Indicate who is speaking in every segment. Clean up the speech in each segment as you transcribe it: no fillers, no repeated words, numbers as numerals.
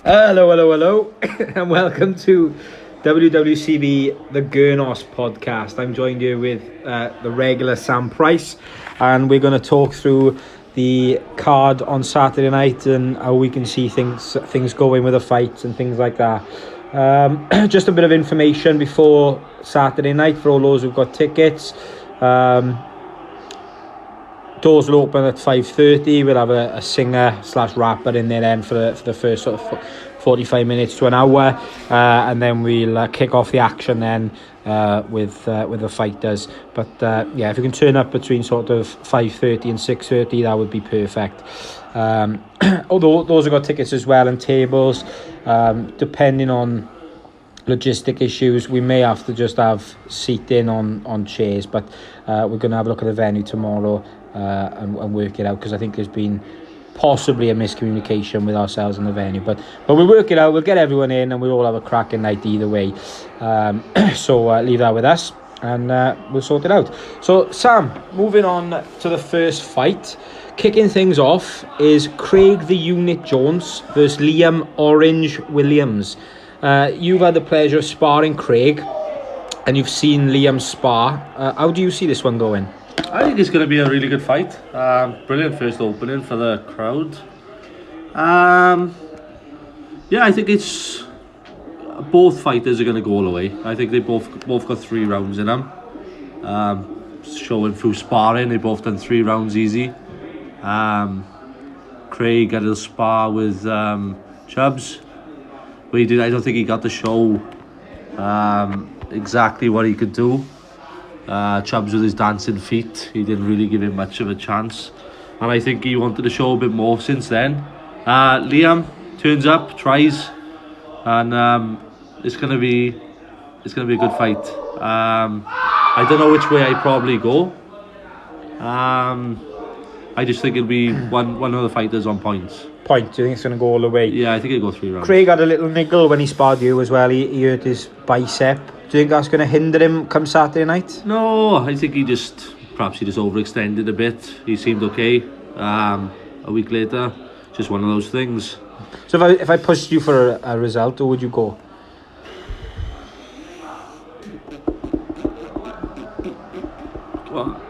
Speaker 1: Hello, and welcome to WWCB, the Gurnos podcast. I'm joined here with the regular Sam Price, and we're going to talk through the card on Saturday night and how we can see things going with the fights and things like that. Just a bit of information before Saturday night for all those who've got tickets. Doors will open at 5:30. We'll have a singer/rapper in there then for the first sort of 45 minutes to an hour, and then we'll kick off the action then with the fighters. But if you can turn up between sort of 5:30 and 6:30, that would be perfect. Although those have got tickets as well and tables, depending on logistic issues, we may have to just have seating on chairs, but we're going to have a look at the venue tomorrow and work it out, because I think there's been possibly a miscommunication with ourselves and the venue, but we'll work it out. We'll get everyone in and we'll all have a cracking night either way. So leave that with us and we'll sort it out. So Sam, moving on to the first fight, kicking things off is Craig the Unit Jones versus Liam Orange Williams. You've had the pleasure of sparring Craig, and you've seen Liam spar. How do you see this one going?
Speaker 2: I think it's going to be a really good fight. Brilliant first opening for the crowd. I think it's both fighters are going to go all the way. I think they both got 3 rounds in them. Showing through sparring, they both done 3 rounds easy. Craig had a spar with Chubbs, but I don't think he got to show exactly what he could do. Chubbs with his dancing feet, he didn't really give him much of a chance, and I think he wanted to show a bit more since then. Liam turns up, tries, and it's gonna be a good fight. I don't know which way I probably go. I just think it'll be one of the fighters on points.
Speaker 1: Do you think it's going to go all the way?
Speaker 2: Yeah, I think it'll go 3 rounds.
Speaker 1: Craig had a little niggle when he sparred you as well. He hurt his bicep. Do you think that's going to hinder him come Saturday night?
Speaker 2: No, I think he just overextended a bit. He seemed okay. A week later, just one of those things.
Speaker 1: So if I pushed you for a result, or would you go?
Speaker 2: Well,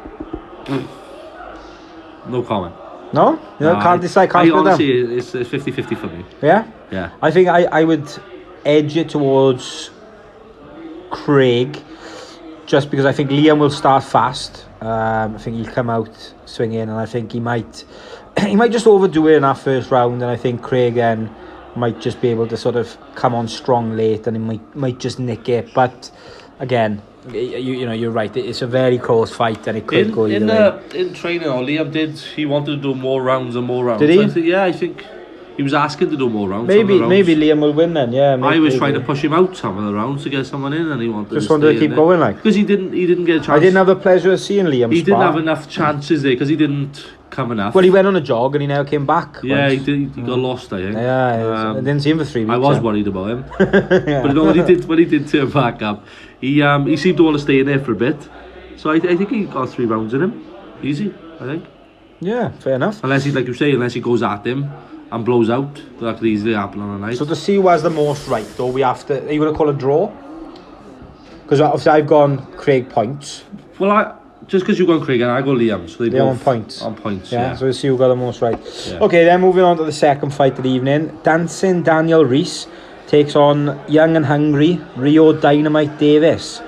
Speaker 2: no comment.
Speaker 1: No? Can't decide. Can't
Speaker 2: honestly, it's 50-50 for me.
Speaker 1: Yeah?
Speaker 2: Yeah.
Speaker 1: I think I would edge it towards Craig, just because I think Liam will start fast. I think he'll come out swinging, and I think he might just overdo it in that first round, and I think Craig then might just be able to sort of come on strong late, and he might just nick it. But again, you're right, it's a very close fight, and it could go either way.
Speaker 2: In training, Liam he wanted to do more rounds and more rounds.
Speaker 1: Did he?
Speaker 2: So I think he was asking to do more rounds.
Speaker 1: Maybe Liam will win then. Yeah.
Speaker 2: I was trying to push him out some of the rounds to get someone in, and he wanted
Speaker 1: to keep going, like,
Speaker 2: because he didn't get a chance.
Speaker 1: I didn't have the pleasure of seeing Liam.
Speaker 2: He didn't have enough chances there because he didn't come enough.
Speaker 1: Well, he went on a jog and he now came back.
Speaker 2: Yeah, he did. He got lost, I think.
Speaker 1: Yeah, I didn't see him for 3 weeks.
Speaker 2: I was worried about him, but no, when he did turn back up, he seemed to want to stay in there for a bit. So I think he got 3 rounds in him, easy. I think.
Speaker 1: Yeah, fair enough.
Speaker 2: Unless he goes at him and blows out, that could easily happen on a night.
Speaker 1: So to see who has the most right, though, we have to. Are you going to call a draw? Because obviously I've gone Craig points.
Speaker 2: Well, just because you've gone Craig and I go Liam, so they're
Speaker 1: both on points. Yeah. So we'll see who got the most right. Yeah. Okay, then moving on to the second fight of the evening. Dancing Daniel Reese takes on Young and Hungry Rio Dynamite Davis.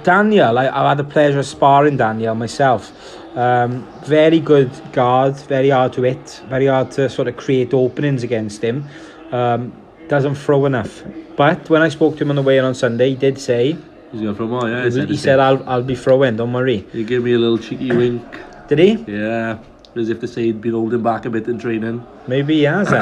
Speaker 1: Daniel, I've had the pleasure of sparring Daniel myself. Very good guard, very hard to hit, very hard to sort of create openings against him. Doesn't throw enough. But when I spoke to him on the way in on Sunday, he did say
Speaker 2: he's going to throw more. Yeah,
Speaker 1: he said I'll be throwing, don't worry.
Speaker 2: He gave me a little cheeky wink.
Speaker 1: Did he?
Speaker 2: Yeah, as if to say he'd been holding back a bit in training.
Speaker 1: Maybe he has.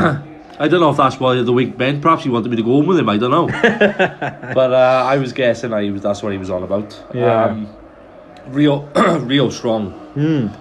Speaker 2: I don't know if that's why the week meant. Perhaps he wanted me to go home with him. I don't know. But I was guessing that's what he was on about.
Speaker 1: Yeah.
Speaker 2: Rio strong.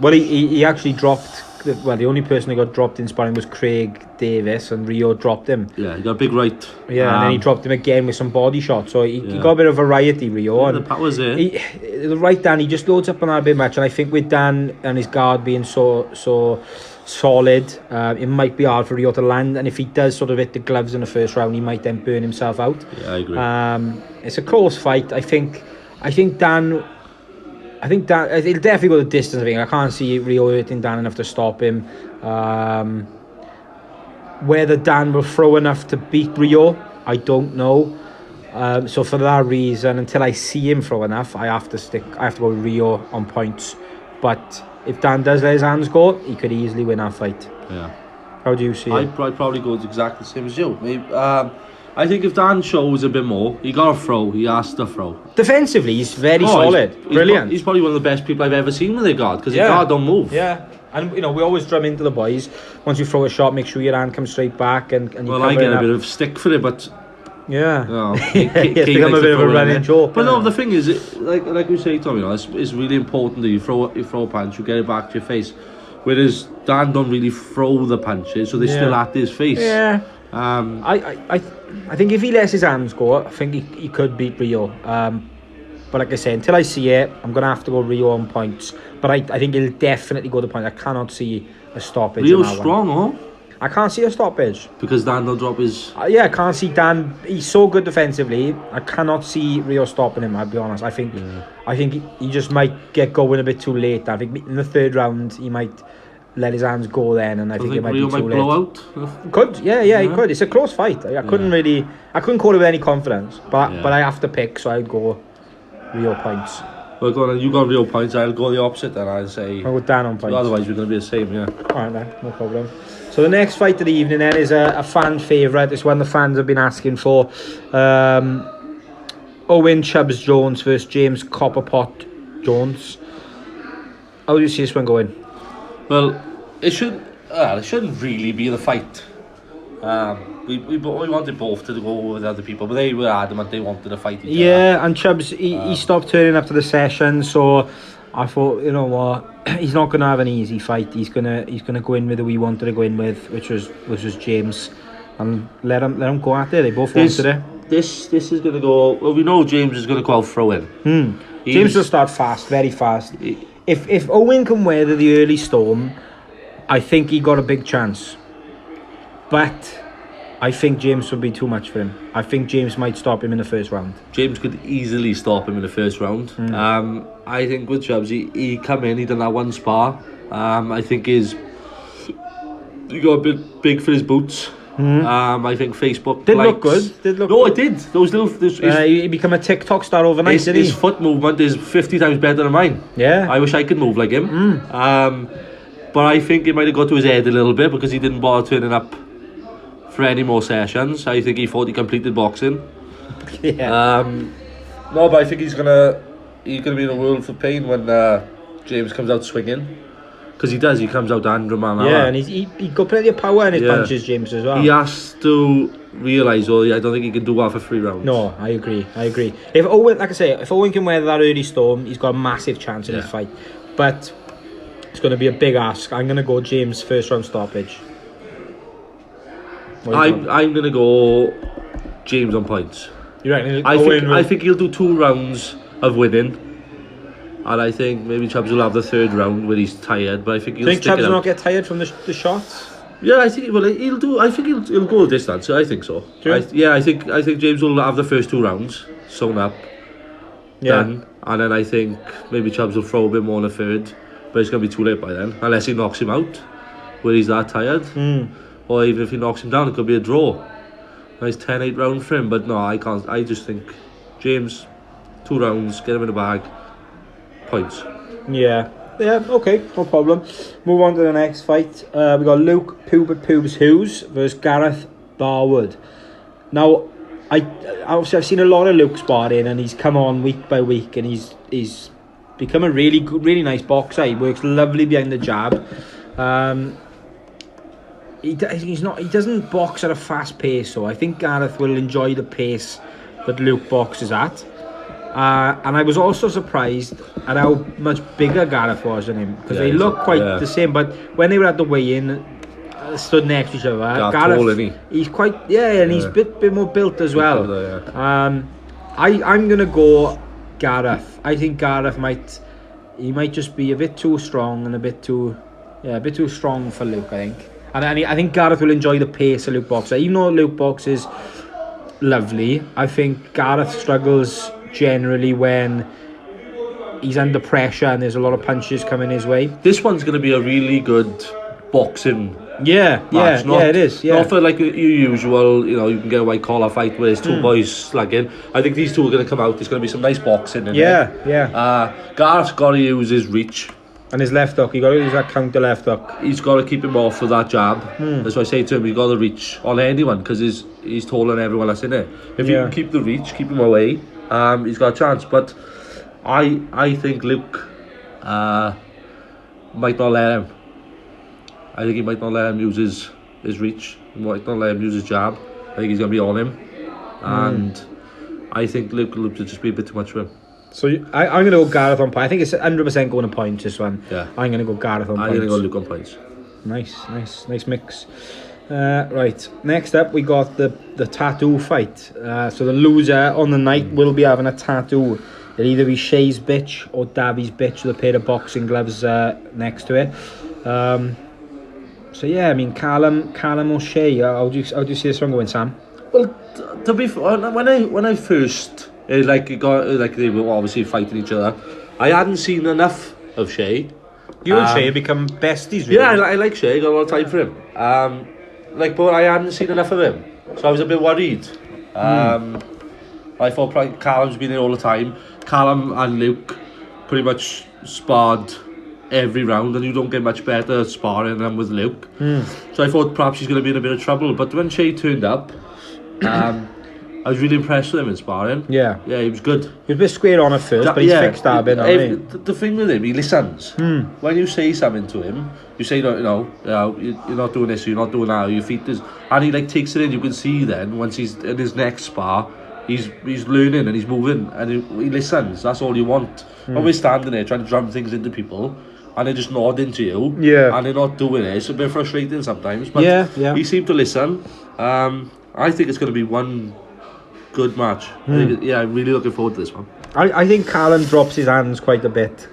Speaker 1: Well, he actually dropped. The only person who got dropped in sparring was Craig Davis, and Rio dropped him.
Speaker 2: Yeah, he got a big right.
Speaker 1: Yeah, and then he dropped him again with some body shots. So he got a bit of variety, Rio.
Speaker 2: Yeah, the power's there.
Speaker 1: The right Dan, he just loads up on that a bit much, and I think with Dan and his guard being so solid. It might be hard for Rio to land, and if he does sort of hit the gloves in the first round, he might then burn himself out.
Speaker 2: Yeah, I agree.
Speaker 1: It's a close fight. I think Dan. He'll definitely go the distance. I can't see Rio hurting Dan enough to stop him. Whether Dan will throw enough to beat Rio, I don't know. So for that reason, until I see him throw enough, I have to go with Rio on points. But if Dan does let his hands go, he could easily win that fight.
Speaker 2: Yeah.
Speaker 1: How do you see it?
Speaker 2: I'd probably go exactly the same as you. Maybe, I think if Dan shows a bit more, he got to throw. He has to throw.
Speaker 1: Defensively, he's very solid. Brilliant.
Speaker 2: He's probably one of the best people I've ever seen with a guard, because his guard don't move.
Speaker 1: Yeah. And we always drum into the boys. Once you throw a shot, make sure your hand comes straight back and you.
Speaker 2: Well, I get a bit of stick for it, but
Speaker 1: yeah,
Speaker 2: it's
Speaker 1: become a bit of a running joke.
Speaker 2: But no, the thing is, like we say, Tommy, it's really important that you throw a punch, you get it back to your face. Whereas Dan don't really throw the punches, so they're still at his face.
Speaker 1: Yeah. I think if he lets his hands go, I think he could beat Rio. But like I say, until I see it, I'm going to have to go Rio on points. But I think he'll definitely go the point. I cannot see a stoppage.
Speaker 2: Rio's strong, huh?
Speaker 1: I can't see a stoppage.
Speaker 2: Because Dan don't drop his...
Speaker 1: I can't see Dan. He's so good defensively. I cannot see Rio stopping him, I'll be honest. I think he just might get going a bit too late. I think in the third round, he might let his hands go then, and I think it might
Speaker 2: Rio
Speaker 1: be too late.
Speaker 2: blow out?
Speaker 1: Could, yeah, he could. It's a close fight. I couldn't call it with any confidence. But I have to pick, so I'd go Rio points.
Speaker 2: Well, go on, you got Rio points. I'll go the opposite, then I'll say...
Speaker 1: I'll go Dan on points.
Speaker 2: Otherwise, we're going to be the same, yeah.
Speaker 1: Alright then, no problem. So the next fight of the evening then is a fan favourite. It's one the fans have been asking for. Owen Chubbs Jones versus James Copperpot Jones. How do you see this one going?
Speaker 2: Well, it shouldn't really be the fight. We wanted both to go with other people, but they were adamant they wanted to fight each other.
Speaker 1: Yeah, and Chubbs, he stopped turning up to the session, so I thought, you know what, he's not going to have an easy fight. He's gonna go in with who he wanted to go in with, which was James, and let him go at it. They both wanted it.
Speaker 2: This is going to go. Well, we know James is going to go out throwing.
Speaker 1: James will start fast, very fast. If Owen can weather the early storm, I think he got a big chance. But I think James would be too much for him. I think James might stop him in the first round. James
Speaker 2: could easily stop him in the first round. I think with Chubbs, he come in, he done that one spar. I think he got a bit big for his boots. I think Facebook
Speaker 1: did look good.
Speaker 2: No, it did. Those little.
Speaker 1: He become a TikTok star overnight.
Speaker 2: His foot movement is 50 times better than mine.
Speaker 1: Yeah,
Speaker 2: I wish I could move like him. But I think it might have got to his head a little bit because he didn't bother turning up for any more sessions. I think he thought he completed boxing.
Speaker 1: Yeah.
Speaker 2: No, but I think he's gonna be in a world of pain when James comes out swinging. Because he does, he comes out 100 man hour.
Speaker 1: Yeah, and he got plenty of power in his punches, James, as well.
Speaker 2: He has to realise, I don't think he can do that for 3 rounds.
Speaker 1: No, I agree. If Owen, like I say, if Owen can weather that early storm, he's got a massive chance in this fight. But it's going to be a big ask. I'm going to go James first round stoppage.
Speaker 2: I'm going to go James on points.
Speaker 1: You reckon?
Speaker 2: I think he'll do 2 rounds of winning. And I think maybe Chubbs will have the 3rd round where he's tired, but I think he'll stick
Speaker 1: Chubbs
Speaker 2: it out.
Speaker 1: will not get tired from the shots?
Speaker 2: Yeah, I think he'll do. I think he'll go a distance. I think so.
Speaker 1: Sure.
Speaker 2: I think James will have the first 2 rounds sewn up. Done, and then I think maybe Chubbs will throw a bit more in the 3rd, but it's gonna be too late by then, unless he knocks him out, where he's that tired. Or even if he knocks him down, it could be a draw. Nice 10-8 round for him, but no, I can't. I just think James, 2 rounds, get him in the bag. Points. Yeah,
Speaker 1: okay, no problem. Move on to the next fight. We got Luke Poobs Hughes versus Gareth Barwood. Now, I've seen a lot of Luke sparring, and he's come on week by week, and he's become a really good, really nice boxer. He works lovely behind the jab. He doesn't box at a fast pace, so I think Gareth will enjoy the pace that Luke boxes at. And I was also surprised at how much bigger Gareth was than him, because they look quite the same, but when they were at the weigh-in, stood next to each other, Gareth,
Speaker 2: tall, isn't he?
Speaker 1: He's quite, and he's a bit more built as well. I'm going to go Gareth. I think Gareth might just be a bit too strong and a bit too Yeah, a bit too strong for Luke, I think. And I think Gareth will enjoy the pace of Luke Boxer. Even though Luke Box is lovely, I think Gareth struggles generally when he's under pressure and there's a lot of punches coming his way.
Speaker 2: This one's going to be a really good boxing
Speaker 1: Yeah,
Speaker 2: match.
Speaker 1: yeah, it is. Yeah.
Speaker 2: Not for like your usual, you can get a white collar fight where there's two boys slugging. I think these two are going to come out. There's going to be some nice boxing in there.
Speaker 1: Yeah.
Speaker 2: Gareth's got to use his reach.
Speaker 1: And his left hook, you got to use that counter left hook.
Speaker 2: He's got to keep him off with that jab. That's why I say to him, he's got to reach on anyone because he's taller than everyone that's in there. If you can keep the reach, keep him away, he's got a chance. But I think Luke might not let him. I think he might not let him use his reach. He might not let him use his jab. I think he's going to be on him. And I think Luke will just be a bit too much for him.
Speaker 1: So I'm going to go Gareth on point. I think it's 100% going to points, this one.
Speaker 2: Yeah.
Speaker 1: I'm going to go Gareth on points.
Speaker 2: I'm going to go Luke on points.
Speaker 1: Nice mix. Right, next up we got the tattoo fight. So the loser on the night will be having a tattoo. It'll either be Shay's bitch or Davi's bitch with a pair of boxing gloves next to it. So yeah, I mean, Callum or Shay, how do you see this one going, Sam?
Speaker 2: Well, to be fair, when I first they were obviously fighting each other, I hadn't seen enough of Shay.
Speaker 1: You and Shay have become besties, really.
Speaker 2: Yeah, I like Shay. Got a lot of time for him. But I hadn't seen enough of him, so I was a bit worried. I thought probably Callum's been there all the time. Callum and Luke pretty much sparred every round, and you don't get much better sparring than with Luke. So I thought perhaps he's going to be in a bit of trouble. But when Shay turned up, I was really impressed with him in sparring. Yeah, he was good.
Speaker 1: He was a bit square on at first, but he's fixed that a bit.
Speaker 2: The thing with him, he listens. When you say something to him, you say, you're not doing this, you're not doing that, your feet is, and he takes it in. You can see then once he's in his next spar, he's learning and he's moving and he listens. That's all you want. When we're standing there trying to drum things into people and they're just nodding to you, and they're not doing it, it's a bit frustrating sometimes. But he seemed to listen. I think it's going to be one good match. I'm really looking forward to this one.
Speaker 1: I think Callum drops his hands quite a bit,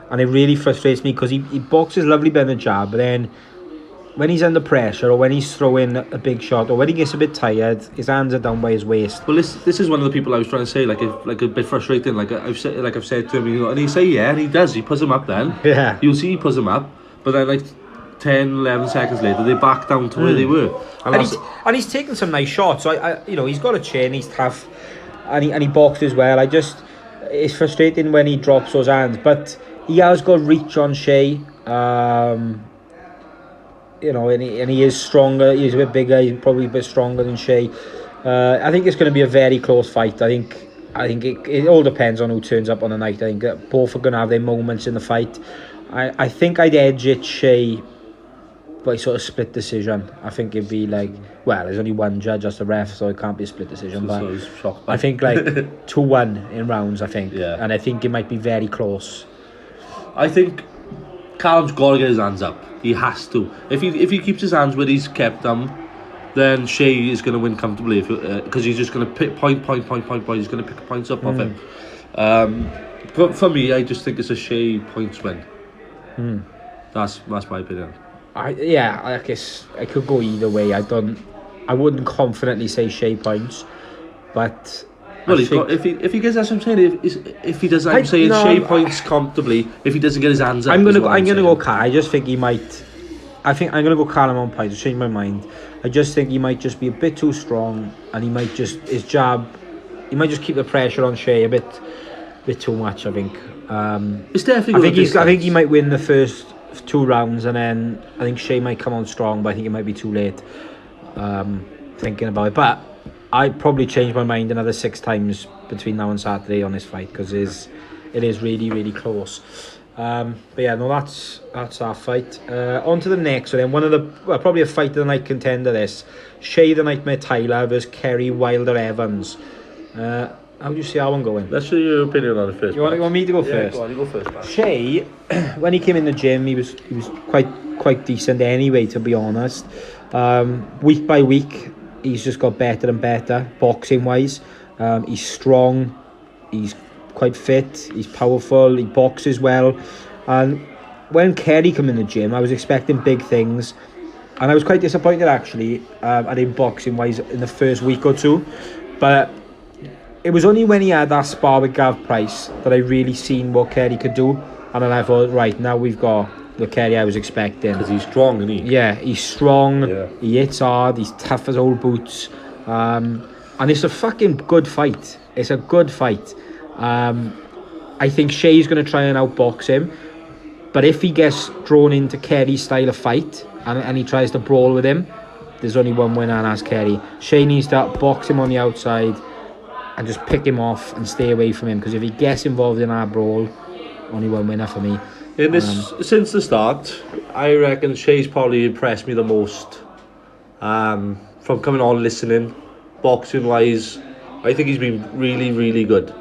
Speaker 1: and it really frustrates me because he boxes lovely bit in the jab, but then when he's under pressure or when he's throwing a big shot or when he gets a bit tired, his hands are down by his waist.
Speaker 2: Well, this is one of the people I was trying to say, like a bit frustrating. I've said to him, and he say and he does. He puts him up then.
Speaker 1: Yeah.
Speaker 2: You'll see he puts him up, but then 10, 11 seconds later, they back down to where they were.
Speaker 1: And he's taken some nice shots. So he's got a chin, he's tough, and he boxes well. It's frustrating when he drops those hands, but he has got reach on Shay. And he is stronger. He's a bit bigger. He's probably a bit stronger than Shay. I think it's going to be a very close fight. I think it all depends on who turns up on the night. I think both are going to have their moments in the fight. I think I'd edge it Shay by sort of split decision. I think it'd be there's only one judge, that's the ref, so it can't be a split decision. But I think 2-1 in rounds. I think, and I think it might be very close.
Speaker 2: I think Callum's got to get his hands up. He has to. If he keeps his hands where he's kept them, then Shay is going to win comfortably because he's just going to pick point. He's going to pick points up off him. But for me, I just think it's a Shay points win. That's my opinion.
Speaker 1: I guess I could go either way. I wouldn't confidently say Shay points, but
Speaker 2: well, if he gets, that's what I'm saying. If he doesn't, I'm saying Shay points comfortably. If he doesn't get his hands up, I'm gonna
Speaker 1: go Callum. I just think he might. I think I'm gonna go Callum on points. Change my mind. I just think he might just be a bit too strong, and he might just his jab. He might just keep the pressure on Shay a bit too much. I think.
Speaker 2: It's definitely.
Speaker 1: I think he might win the first 2 rounds, and then I think Shay might come on strong, but I think it might be too late. Thinking about it, but I probably change my mind another 6 times between now and Saturday on this fight because it is really, really close. But yeah, no, that's our fight. On to the next. So then one of the probably a fight of the night contender. This Shay the Nightmare Tyler versus Kerry Wilder Evans. How do you see that one going?
Speaker 2: Let's see your opinion on it first.
Speaker 1: You want me to go first?
Speaker 2: Go on, you go first, man.
Speaker 1: Shay, when he came in the gym, he was quite decent anyway, to be honest. Week by week, he's just got better and better, boxing wise. He's strong, he's quite fit, he's powerful, he boxes well. And when Kerry came in the gym, I was expecting big things, and I was quite disappointed actually at him boxing wise in the first week or two. But it was only when he had that spar with Gav Price that I really seen what Kerry could do, and then I thought, right, now we've got the Kerry I was expecting.
Speaker 2: Because he's strong, isn't he?
Speaker 1: Yeah, he's strong.
Speaker 2: Yeah.
Speaker 1: He hits hard. He's tough as old boots. And it's a fucking good fight. It's a good fight. I think Shea's going to try and outbox him. But if he gets drawn into Kerry's style of fight and he tries to brawl with him, there's only one winner, and that's Kerry. Shea needs to box him on the outside and just pick him off and stay away from him. Because if he gets involved in our brawl, only one winner for me.
Speaker 2: In this, since the start, I reckon Shea's probably impressed me the most. From coming on, listening, boxing wise, I think he's been really, really good.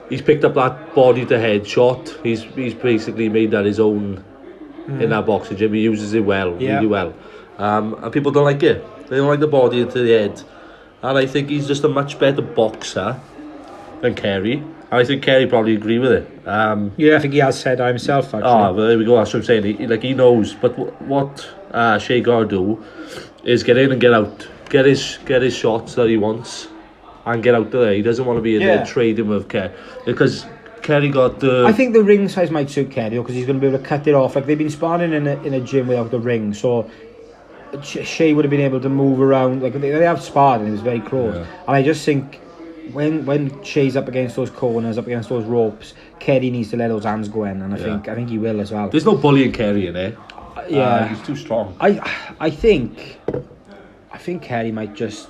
Speaker 2: He's picked up that body to head shot. He's basically made that his own in that boxing gym. He uses it well, really well. And people don't like it. They don't like the body into the head. And I think he's just a much better boxer than Kerry. I think Kerry probably agree with it.
Speaker 1: Yeah, I think he has said that himself, actually.
Speaker 2: Well, there we go. That's what I'm saying. He knows. But what Shea got to do is get in and get out. Get his shots that he wants and get out there. He doesn't want to be in there trading with Kerry. Because Kerry got the...
Speaker 1: I think the ring size might suit Kerry, because he's going to be able to cut it off. Like, they've been sparring in a gym without the ring, so Shea would have been able to move around. Like, they have sparred and it was very close. Yeah. And I just think... When Shea's up against those corners, up against those ropes, Kerry needs to let those hands go in, and I think he will as well.
Speaker 2: There's no bullying Kerry in there. He's too strong.
Speaker 1: I think Kerry might just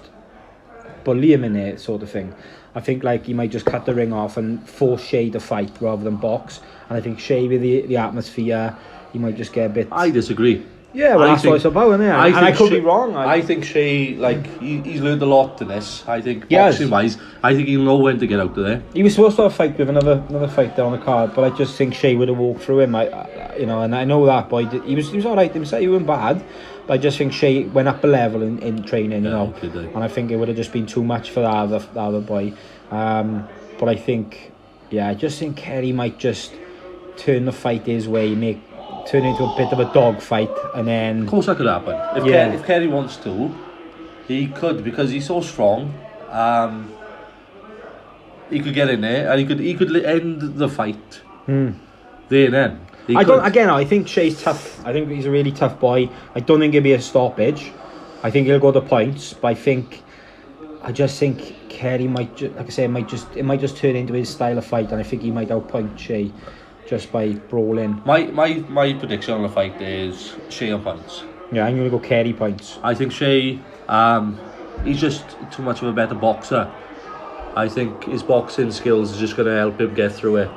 Speaker 1: bully him in there, sort of thing. I think like he might just cut the ring off and force Shea to fight rather than box. And I think Shea with the atmosphere, he might just get a bit.
Speaker 2: I disagree.
Speaker 1: Yeah, well, that's what it's about, isn't it? I could be wrong.
Speaker 2: I think Shea, like, he's learned a lot in this. I think boxing-wise, I think he'll know when to get out of there.
Speaker 1: He was supposed to have a fight with another fighter on the card, but I just think Shea would have walked through him. And I know that boy. He was all right himself. He wasn't bad, but I just think Shea went up a level in training, you know. And I think it would have just been too much for the other boy. But I think, I just think Kerry might just turn the fight his way, turn into a bit of a dog fight, and then...
Speaker 2: Of course that could happen. If Kerry wants to, he could, because he's so strong. He could get in there, and he could end the fight. There and then.
Speaker 1: I think Shea's tough. I think he's a really tough boy. I don't think it'll be a stoppage. I think he'll go to points, but I just think Kerry might, like I say, it might just turn into his style of fight, and I think he might outpoint Shea just by brawling.
Speaker 2: My prediction on the fight is Shea on points.
Speaker 1: Yeah, I'm going to go Kerry points.
Speaker 2: I think Shea, he's just too much of a better boxer. I think his boxing skills is just going to help him get through it.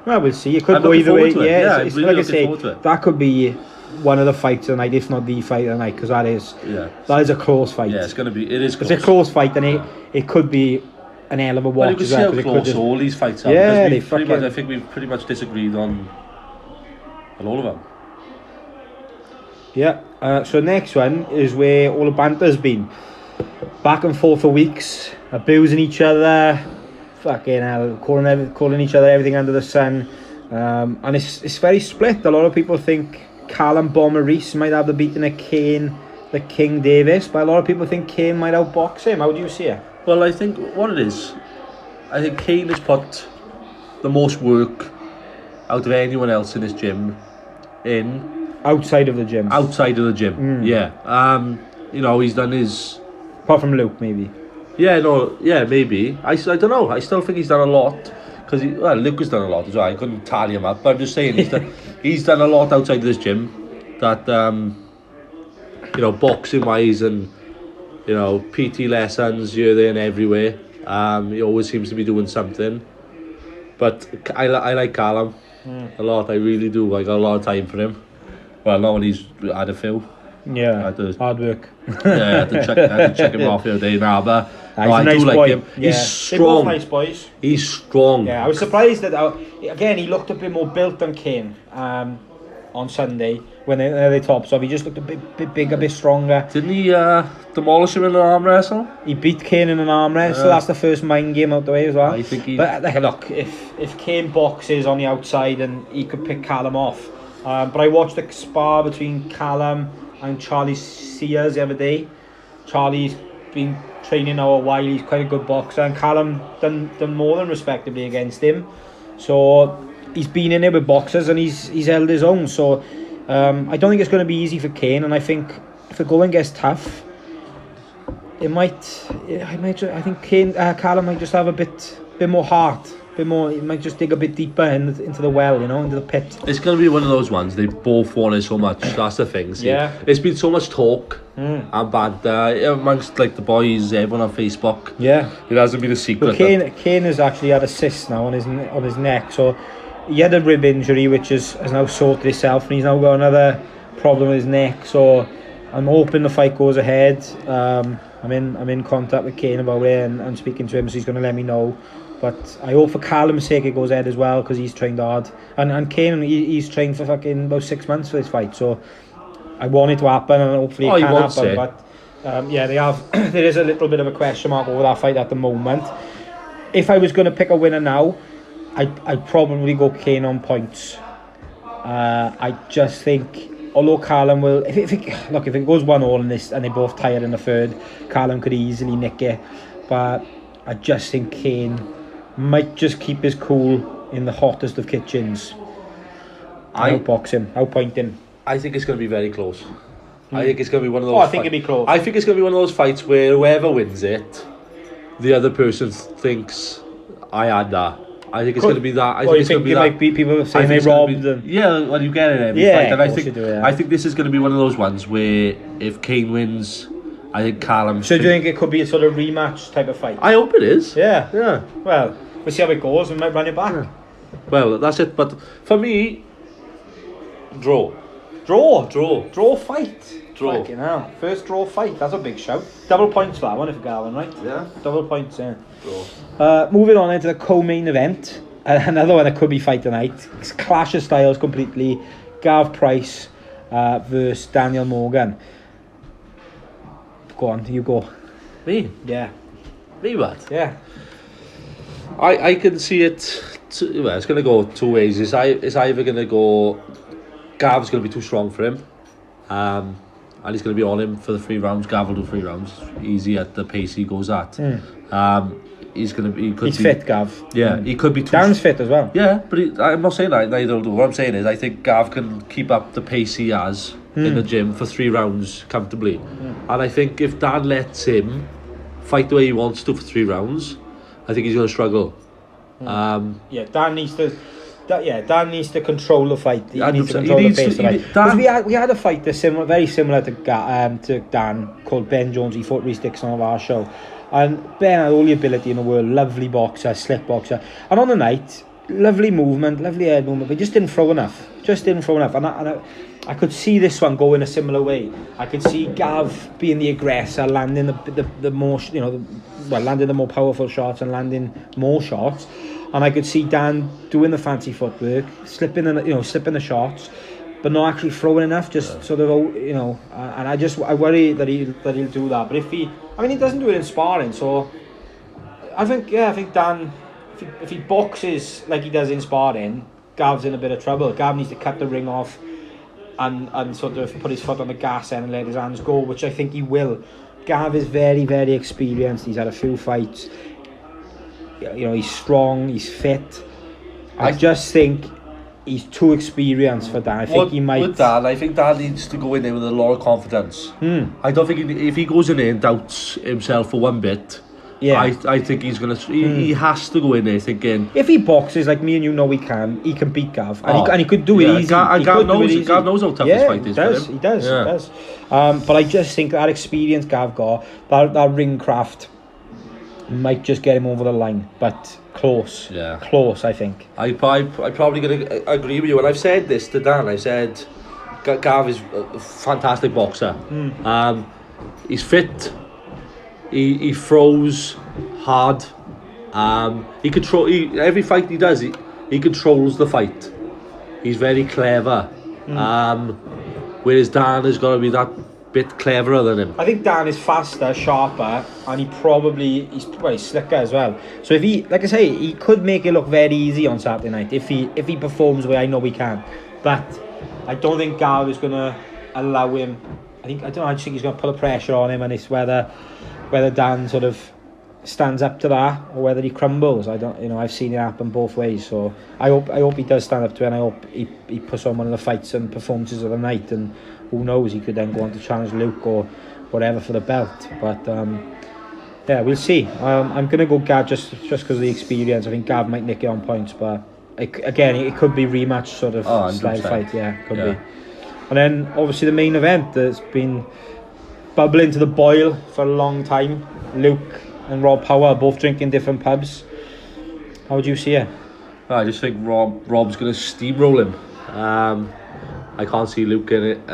Speaker 1: Well, we'll see. It could go either way.
Speaker 2: Yeah,
Speaker 1: it's really like I say, that could be one of the fights of the night, if not the fight of the night, because that is a close fight.
Speaker 2: Yeah, it is close.
Speaker 1: It's a close fight, and it could be an hell of a watch.
Speaker 2: You can see how close all these fights are.
Speaker 1: Yeah,
Speaker 2: I think we've pretty much disagreed on all of them.
Speaker 1: Yeah. So next one is where all the banter's been. Back and forth for weeks, abusing each other, fucking hell, calling each other everything under the sun. And it's very split. A lot of people think Callum Maurice might have the beating of King Davis, but a lot of people think Kane might outbox him. How do you see it?
Speaker 2: Well, I think what it is, I think Kane has put the most work out of anyone else in his gym
Speaker 1: outside of the gym.
Speaker 2: Yeah. He's done his...
Speaker 1: Apart from Luke, maybe.
Speaker 2: Maybe. I don't know. I still think he's done a lot. Because Luke has done a lot as well. I couldn't tally him up. But I'm just saying, he's done a lot outside of this gym. That, boxing-wise and, PT lessons here, there and everywhere. He always seems to be doing something. But I like Callum a lot. I really do. I got a lot of time for him. Well, not when he's had a few.
Speaker 1: Yeah, hard work.
Speaker 2: I had to check him off the other day now, but
Speaker 1: I do like him.
Speaker 2: Yeah. He's strong. They're both
Speaker 1: nice boys.
Speaker 2: He's strong.
Speaker 1: Yeah, I was surprised that, again, he looked a bit more built than Kane on Sunday. when they tops off. He just looked a bit bigger, a bit stronger.
Speaker 2: Didn't he demolish him in an arm wrestle?
Speaker 1: He beat Kane in an arm wrestle. That's the first mind game out the way as well.
Speaker 2: I think he...
Speaker 1: But like, look, if Kane boxes on the outside, and he could pick Callum off. But I watched the spar between Callum and Charlie Sears the other day. Charlie's been training now a while. He's quite a good boxer, and Callum done more than respectably against him. So he's been in there with boxers, and he's held his own. So I don't think it's going to be easy for Kane, and I think if the going gets tough, I think Callum might just have a bit more heart, he might just dig a bit deeper into the well, into the pit.
Speaker 2: It's going to be one of those ones. They both want it so much. That's the thing. See?
Speaker 1: Yeah.
Speaker 2: There's been so much talk and banter amongst like the boys, everyone on Facebook.
Speaker 1: Yeah.
Speaker 2: It hasn't been a secret.
Speaker 1: But Kane has actually had a cyst now on his neck, so he had a rib injury which has now sorted itself, and he's now got another problem with his neck. So I'm hoping the fight goes ahead. I'm in contact with Kane about it, and speaking to him, so he's going to let me know. But I hope for Callum's sake it goes ahead as well, because he's trained hard. And Kane, he's trained for fucking about 6 months for this fight, so I want it to happen, and hopefully it can happen. But they have. There is a little bit of a question mark over that fight at the moment. If I was going to pick a winner now, I'd probably go Kane on points. I just think, although Callum will, if it goes 1-1 in this and they both tired in the third, Callum could easily nick it. But I just think Kane might just keep his cool in the hottest of kitchens. Outbox him, outpoint him.
Speaker 2: I think it's going to be very close. I think it's going to be one of those.
Speaker 1: I think it'd be close.
Speaker 2: I think it's going to be one of those fights where whoever wins it, the other person thinks I had that. I think it's going to be that. I think it's going to be that.
Speaker 1: Might be people saying they robbed them.
Speaker 2: Yeah, well, you get it every fight. And I think this is going to be one of those ones where if Kane wins, I think Callum.
Speaker 1: So do you think it could be a sort of rematch type of fight?
Speaker 2: I hope it is.
Speaker 1: Yeah.
Speaker 2: Yeah.
Speaker 1: Well, we'll see how it goes. We might run it back. Yeah.
Speaker 2: Well, that's it. But for me, draw fight.
Speaker 1: Fucking hell. First draw fight. That's a big shout. Double points for that one if Garvin, right?
Speaker 2: Yeah.
Speaker 1: Double points, yeah.
Speaker 2: Draw.
Speaker 1: Moving on into the co-main event. Another one that could be fight tonight. It's clash of styles completely. Gav Price versus Daniel Morgan. Go on, you go.
Speaker 2: Me?
Speaker 1: Yeah.
Speaker 2: Me what?
Speaker 1: Yeah.
Speaker 2: I can see it. It's going to go two ways. It's either going to go. Gav's going to be too strong for him. And he's going to be on him for the 3 rounds. Gav will do 3 rounds. Easy at the pace he goes at. He's
Speaker 1: fit, Gav.
Speaker 2: Yeah, he could be too...
Speaker 1: Dan's fit as well.
Speaker 2: Yeah, but I'm not saying that neither will do. What I'm saying is I think Gav can keep up the pace he has in the gym for 3 rounds comfortably. And I think if Dan lets him fight the way he wants to for 3 rounds, I think he's going to struggle.
Speaker 1: Dan needs to... Dan needs to control the fight. He needs to control the pace of the fight. Because we had a fight that's very similar to Dan, called Ben Jones. He fought Reece Dixon on our show. And Ben had all the ability in the world, lovely boxer, slick boxer. And on the night, lovely movement, lovely head movement, but just didn't throw enough. And I could see this one go in a similar way. I could see Gav being the aggressor, landing the more, landing the more powerful shots and landing more shots. And I could see Dan doing the fancy footwork, slipping the shots, but not actually throwing enough. Just sort of, and I worry that he'll do that. But he doesn't do it in sparring. So I think Dan, if he boxes like he does in sparring, Gav's in a bit of trouble. Gav needs to cut the ring off and sort of put his foot on the gas and let his hands go, which I think he will. Gav is very, very experienced. He's had a few fights. He's strong, he's fit. I just think he's too experienced for Dan. I think he might...
Speaker 2: With Dan, I think Dan needs to go in there with a lot of confidence. I don't think if he goes in there and doubts himself for one bit, I think he's going to... He has to go in there thinking... If
Speaker 1: he boxes like me and you know he can beat Gav. And he could do it easy.
Speaker 2: Gav knows how tough this fight is for him.
Speaker 1: He does. But I just think that experience Gav got, that ring craft, might just get him over the line, but close. I think. I'm
Speaker 2: probably going to agree with you. And I've said this to Dan. I said Gav is a fantastic boxer. He's fit. He throws hard. Every fight he does, he controls the fight. He's very clever. Whereas Dan has got to be that bit cleverer than him.
Speaker 1: I think Dan is faster, sharper, and he's slicker as well. So if he, like I say, he could make it look very easy on Saturday night if he performs the way I know he can. But I don't think Gav is going to allow him. I just think he's going to put the pressure on him, and it's whether Dan sort of stands up to that or whether he crumbles. I've seen it happen both ways. So I hope he does stand up to it, and I hope he puts on one of the fights and performances of the night, and who knows, he could then go on to challenge Luke or whatever for the belt. But yeah, we'll see. I'm going to go Gav just because of the experience. I think Gav might nick it on points, but it could be rematch sort of style fight. Yeah, could be. And then obviously the main event that's been bubbling to the boil for a long time. Luke and Rob Power are both drinking different pubs. How would you see it?
Speaker 2: I just think Rob's going to steamroll him. I can't see Luke in it.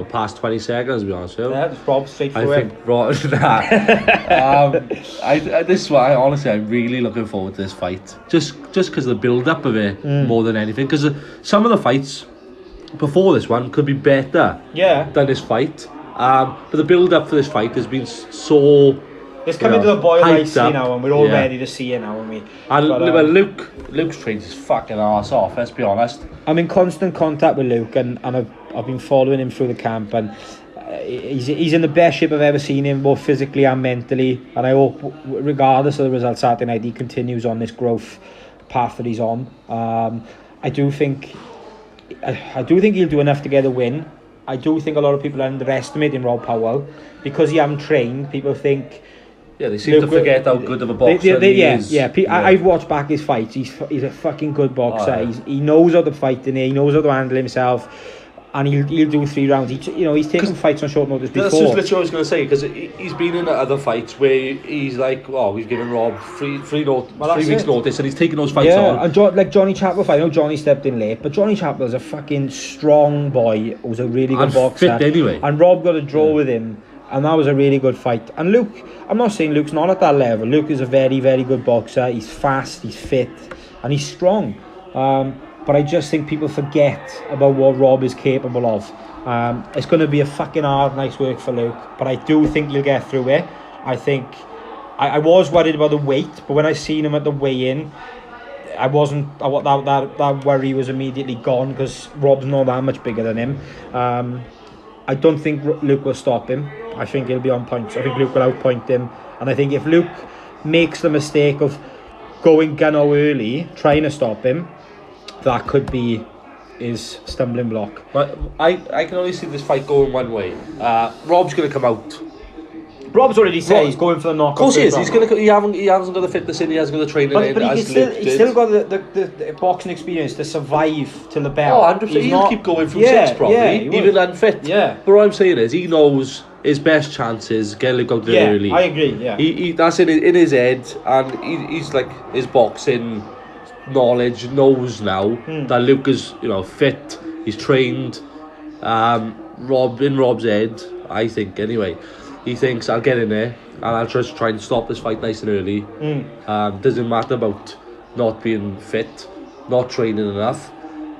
Speaker 2: Past 20 seconds, to be honest with you.
Speaker 1: Yeah, just Rob straight through him.
Speaker 2: I think Rob. This one, honestly, I'm really looking forward to this fight. Just because the build-up of it more than anything. Because some of the fights before this one could be better than this fight. But the build-up for this fight has been so...
Speaker 1: It's coming to the boil nicely now, and we're all ready to see it now, aren't we?
Speaker 2: And Luke's trained his fucking arse off, let's be honest.
Speaker 1: I'm in constant contact with Luke, and I've been following him through the camp, and he's in the best shape I've ever seen him, both physically and mentally. And I hope, regardless of the result Saturday night, he continues on this growth path that he's on. I do think he'll do enough to get a win. I do think a lot of people are underestimating Rob Powell because he hasn't trained. People think.
Speaker 2: Yeah, they seem to forget how good of a boxer he is.
Speaker 1: I've watched back his fights. He's a fucking good boxer. He knows how to fight in there. He knows how to handle himself, and he'll do 3 rounds. He's taken fights on short notice before.
Speaker 2: That's just literally what I was going to say, because he's been in other fights where he's like, we've given Rob 3 weeks notice, and he's taken those fights on.
Speaker 1: And like Johnny Chappell fight, I know Johnny stepped in late, but Johnny Chappell's a fucking strong boy who's a really good boxer.
Speaker 2: Fit anyway.
Speaker 1: And Rob got a draw with him. And that was a really good fight. And Luke, I'm not saying Luke's not at that level. Luke is a very, very good boxer. He's fast, he's fit, and he's strong. But I just think people forget about what Rob is capable of. It's going to be a fucking hard night's work for Luke, but I do think he'll get through it. I think I was worried about the weight, but when I seen him at the weigh-in, I wasn't. That worry was immediately gone because Rob's not that much bigger than him. I don't think Luke will stop him. I think he'll be on points. I think Luke will outpoint him. And I think if Luke makes the mistake of going gun-ho early, trying to stop him, that could be his stumbling block.
Speaker 2: But I can only see this fight going one way. Rob's going to come out.
Speaker 1: Rob's already said he's going for the knockout.
Speaker 2: Of course he is. He hasn't got the fitness in. He hasn't got the training in.
Speaker 1: But he's still got the boxing experience to survive till the bell.
Speaker 2: 100%. He'll keep going from 6 probably, even unfit.
Speaker 1: Yeah.
Speaker 2: But what I'm saying is, he knows his best chances get Luke out there early.
Speaker 1: I agree. Yeah.
Speaker 2: He that's in his head, and he's like his boxing knowledge knows now that Luke is fit. He's trained. Rob's head, I think anyway. He thinks I'll get in there and I'll just try and stop this fight nice and early. Doesn't matter about not being fit, not training enough,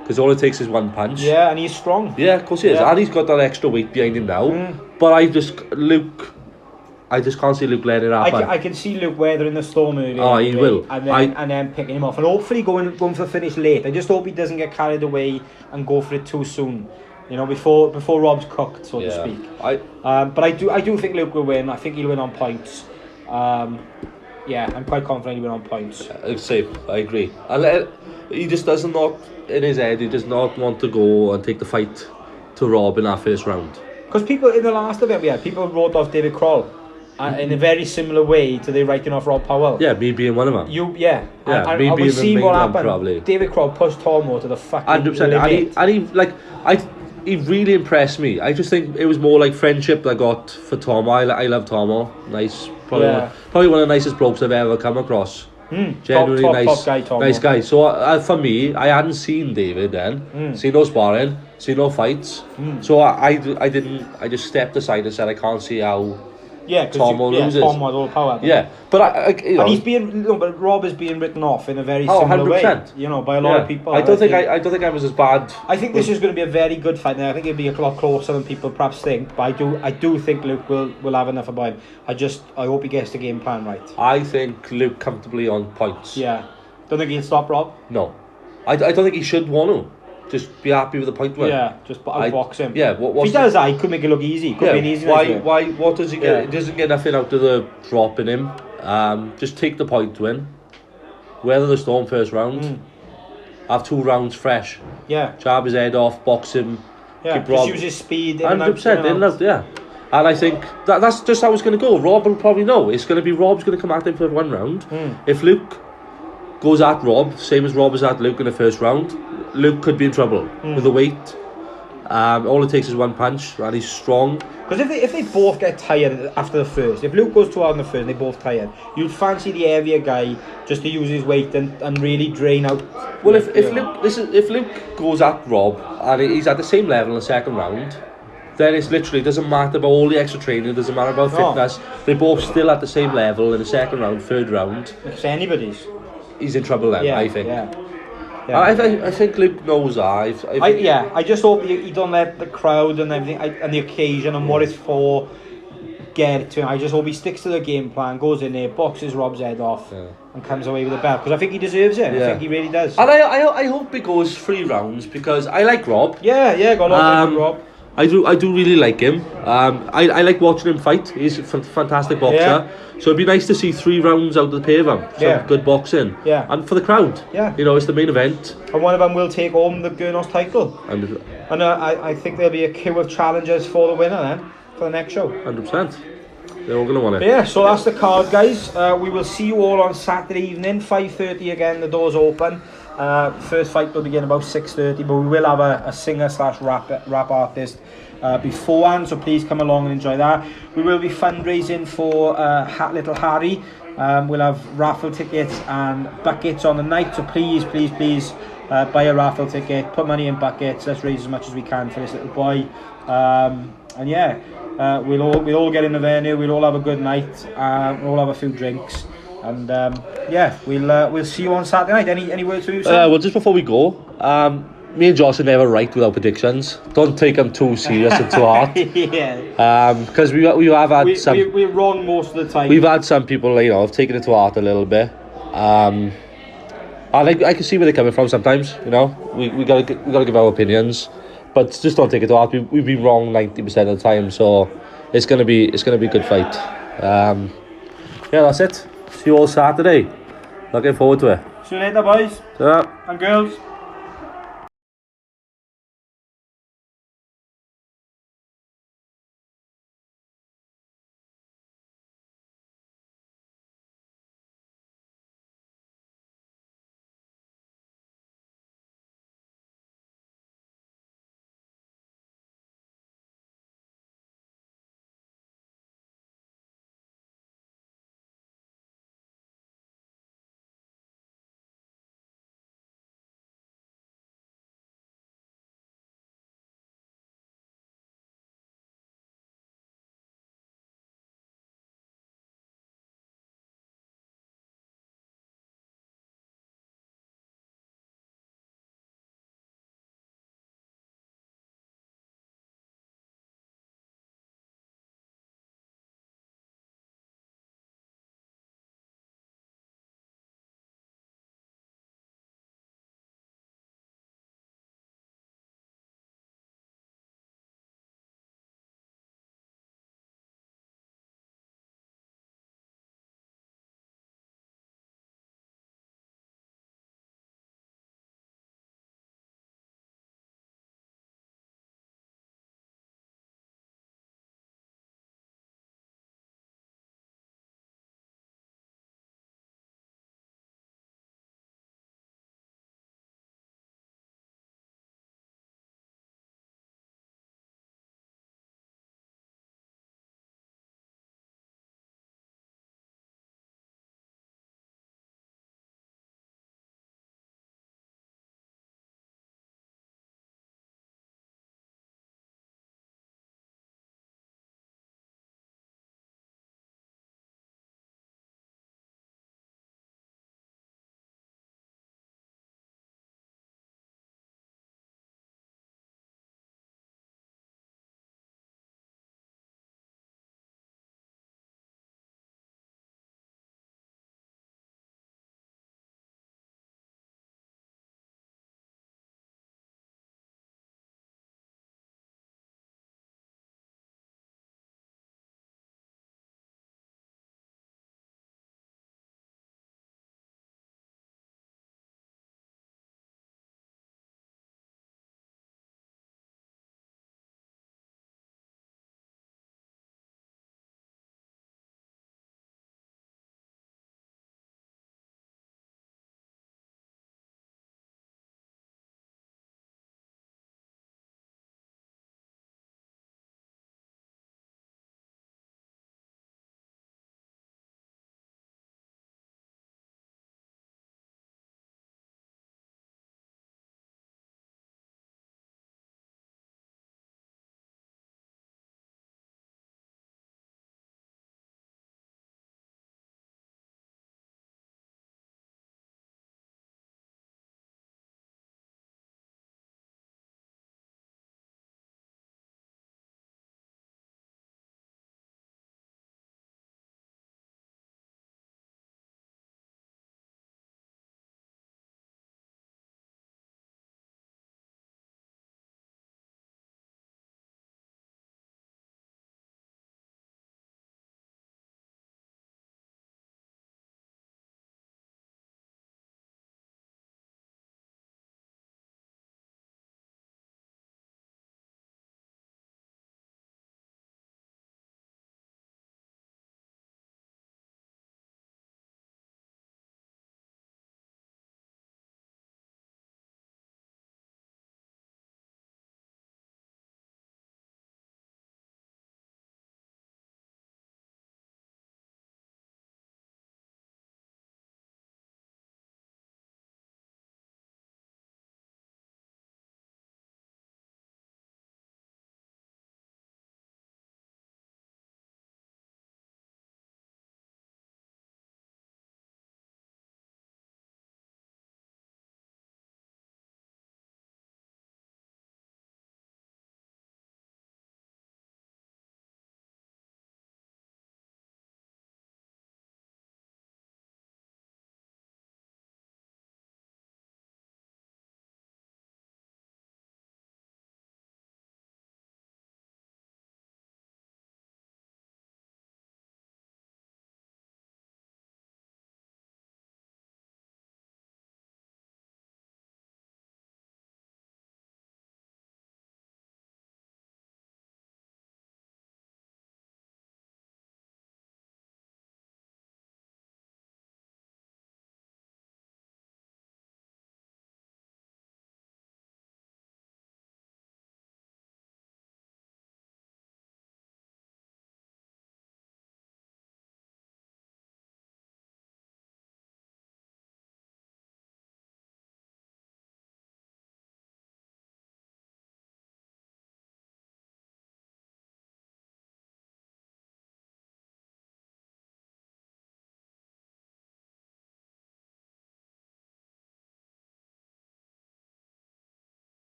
Speaker 2: because all it takes is one punch.
Speaker 1: Yeah, and he's strong.
Speaker 2: Yeah, of course he is, and he's got that extra weight behind him now. But I just can't see Luke letting it happen.
Speaker 1: I can see Luke weathering the storm early.
Speaker 2: He will,
Speaker 1: and then picking him off, and hopefully going for the finish late. I just hope he doesn't get carried away and go for it too soon. Before Rob's cooked, so to speak. But I do think Luke will win. I think he'll win on points. I'm quite confident he'll win on points.
Speaker 2: I agree. And he just doesn't in his head. He does not want to go and take the fight to Rob in that first round.
Speaker 1: Because people in the last event, people wrote off David Kroll in a very similar way to they writing off Rob Powell.
Speaker 2: Yeah, me being one of them.
Speaker 1: Me being the main one probably. David Kroll pushed Tomo to the fucking 100%.
Speaker 2: And he really impressed me. I just think it was more like friendship I got for Tomo. I love Tomo. Nice, probably one of the nicest blokes I've ever come across. Genuinely top guy, Tomo. Nice guy. So for me, I hadn't seen David then. Seen no sparring, seen no fights. So I just stepped aside and said I can't see how
Speaker 1: Yeah,
Speaker 2: Tom will lose it.
Speaker 1: Tom had all power.
Speaker 2: Yeah, but you know,
Speaker 1: and but Rob is being written off in a very similar
Speaker 2: 100%.
Speaker 1: way. You know, by a lot of people.
Speaker 2: I don't think I was as bad.
Speaker 1: I think this is going to be a very good fight. Now I think it'll be a lot closer than people perhaps think. But I do think Luke will have enough about him. I hope he gets the game plan right.
Speaker 2: I think Luke comfortably on points.
Speaker 1: Yeah, don't think he'll stop Rob.
Speaker 2: No, I don't think he should want to. Just be happy with the point win.
Speaker 1: Yeah, just outbox him.
Speaker 2: Yeah,
Speaker 1: if he does that, he could make it look easy. Could be an easy
Speaker 2: what does he get? He doesn't get nothing out of the drop in him. Just take the point win. Weather the storm first round. Have 2 rounds fresh.
Speaker 1: Yeah.
Speaker 2: Jab his head off, box him.
Speaker 1: Yeah,
Speaker 2: keep Rob.
Speaker 1: Just use his speed.
Speaker 2: 100% in and out, yeah. And I think that's just how it's going to go. Rob will probably know. It's going to be Rob's going to come at him for 1 round. If Luke goes at Rob, same as Rob was at Luke in the first round, Luke could be in trouble with the weight. All it takes is 1 punch, and he's strong.
Speaker 1: Because if they both get tired after the first, if Luke goes too hard in the first and they both tired, you'd fancy the heavier guy just to use his weight and really drain out.
Speaker 2: Well, if Luke goes at Rob and he's at the same level in the second round, then it's literally doesn't matter about all the extra training, doesn't matter about fitness. They're both still at the same level in the second round, third round.
Speaker 1: If anybody's,
Speaker 2: he's in trouble then. I think.
Speaker 1: Yeah.
Speaker 2: I think Luke knows that.
Speaker 1: I just hope you don't let the crowd and everything and the occasion and what it's for get it to him. I just hope he sticks to the game plan, goes in there, boxes Rob's head off, and comes away with the belt, because I think he deserves it. I think he really does.
Speaker 2: And I hope it goes 3 rounds, because I like Rob.
Speaker 1: Yeah, got a lot of Rob.
Speaker 2: I do really like him. I like watching him fight. He's a fantastic boxer.
Speaker 1: Yeah.
Speaker 2: So it'd be nice to see 3 rounds out of the pair of them. Some good boxing.
Speaker 1: Yeah.
Speaker 2: And for the crowd.
Speaker 1: Yeah.
Speaker 2: You know, it's the main event.
Speaker 1: And one of them will take home the Gurnos title. And I think there'll be a queue of challengers for the winner then, for the next show.
Speaker 2: 100%. They're all going to want it.
Speaker 1: Yeah, so that's the card, guys. We will see you all on Saturday evening, 5:30 again, the doors open. First fight will begin about 6:30, but we will have a singer/rap artist beforehand, so please come along and enjoy that. We will be fundraising for Little Harry. We'll have raffle tickets and buckets on the night, so please buy a raffle ticket, put money in buckets. Let's raise as much as we can for this little boy. We'll all get in the venue, we'll all have a good night, we'll all have a few drinks. And we'll see you on Saturday night. Any words for you, Sam?
Speaker 2: Well, just before we go, me and Josh are never right with our predictions. Don't take them too serious and too hard. Because we have had we're
Speaker 1: wrong most of the time.
Speaker 2: We've had some people, have taken it to heart a little bit. And I can see where they're coming from sometimes. We gotta give our opinions, but just don't take it to heart. We've been wrong 90% of the time, so it's gonna be a good fight. That's it. See you all Saturday. Looking forward to it.
Speaker 1: See you later, boys
Speaker 2: Ta-ra.
Speaker 1: and girls.